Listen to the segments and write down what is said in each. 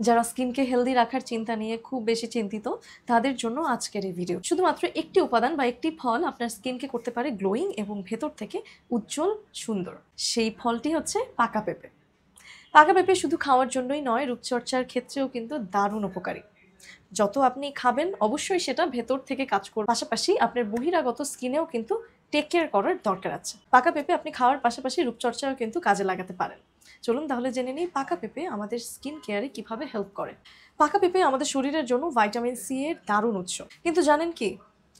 যারা স্কিনকে হেলদি রাখার চিন্তা নিয়ে খুব বেশি চিন্তিত তাদের জন্য আজকের এই ভিডিও। শুধুমাত্র একটি উপাদান বা একটি ফল আপনার স্কিনকে করতে পারে গ্লোয়িং এবং ভেতর থেকে উজ্জ্বল সুন্দর। সেই ফলটি হচ্ছে পাকা পেঁপে। পাকা পেঁপে শুধু খাওয়ার জন্যই নয়, রূপচর্চার ক্ষেত্রেও কিন্তু দারুণ উপকারী। যত আপনি খাবেন অবশ্যই সেটা ভেতর থেকে কাজ করবে, পাশাপাশি আপনার বহিরাগত স্কিনেও কিন্তু টেক কেয়ার করার দরকার আছে। পাকা পেঁপে আপনি খাওয়ার পাশাপাশি রূপচর্চাও কিন্তু কাজে লাগাতে পারেন। চলুন তাহলে জেনে নিই পাকা পেঁপে আমাদের স্কিন কেয়ারে কিভাবে হেল্প করে। পাকা পেঁপে আমাদের শরীরের জন্য ভাইটামিন সি এর দারুণ উৎস। কিন্তু জানেন কি,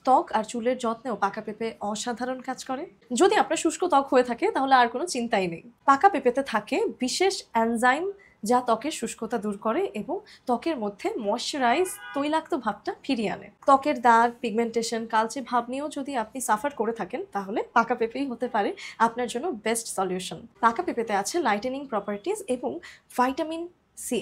ত্বক আর চুলের যত্নেও পাকা পেঁপে অসাধারণ কাজ করে। যদি আপনার শুষ্ক ত্বক হয়ে থাকে তাহলে আর কোনো চিন্তাই নেই। পাকা পেঁপেতে থাকে বিশেষ এনজাইম যা ত্বকের শুষ্কতা দূর করে এবং ত্বকের মধ্যে ময়শ্চারাইজ তৈলাক্ত ভাবটা ফিরিয়ে আনে। ত্বকের দাগ, পিগমেন্টেশন, কালচে ভাব নিয়েও যদি আপনি সাফার করে থাকেন তাহলে পাকা পেঁপেই হতে পারে আপনার জন্য বেস্ট সলিউশন। পাকা পেঁপেতে আছে লাইটেনিং প্রপার্টিজ এবং ভাইটামিন সি,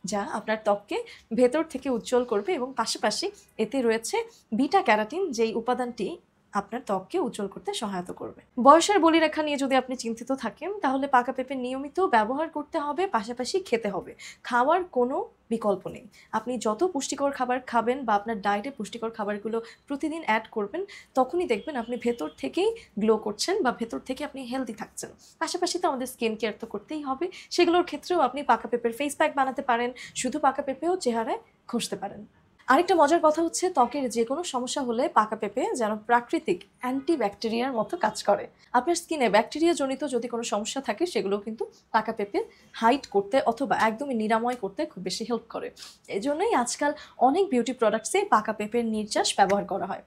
যা আপনার ত্বককে ভেতর থেকে উজ্জ্বল করবে এবং পাশাপাশি এতে রয়েছে বিটা ক্যারোটিন, যেই উপাদানটি আপনার ত্বককে উজ্জ্বল করতে সহায়তা করবে। বয়সের বলিরেখা নিয়ে যদি আপনি চিন্তিত থাকেন তাহলে পাকা পেঁপে নিয়মিত ব্যবহার করতে হবে, পাশাপাশি খেতে হবে। খাওয়ার কোনো বিকল্প নেই। আপনি যত পুষ্টিকর খাবার খাবেন বা আপনার ডায়েটে পুষ্টিকর খাবারগুলো প্রতিদিন অ্যাড করবেন, তখনই দেখবেন আপনি ভেতর থেকেই গ্লো করছেন বা ভেতর থেকে আপনি হেলদি থাকছেন। পাশাপাশি তো আমাদের স্কিন কেয়ার তো করতেই হবে, সেগুলোর ক্ষেত্রেও আপনি পাকা পেঁপের ফেস প্যাক বানাতে পারেন, শুধু পাকা পেঁপেও চেহারায় ঘষতে পারেন। আরেকটা মজার কথা হচ্ছে, ত্বকের যে কোনো সমস্যা হলে পাকা পেঁপে যেন প্রাকৃতিক অ্যান্টিব্যাকটেরিয়ার মতো কাজ করে। আপনার স্কিনে ব্যাকটেরিয়া জনিত যদি কোনো সমস্যা থাকে সেগুলো কিন্তু পাকা পেঁপে হাইড করতে অথবা একদমই নিরাময় করতে খুব বেশি হেল্প করে। এজন্যই আজকাল অনেক বিউটি প্রোডাক্টসে পাকা পেঁপের নির্যাস ব্যবহার করা হয়।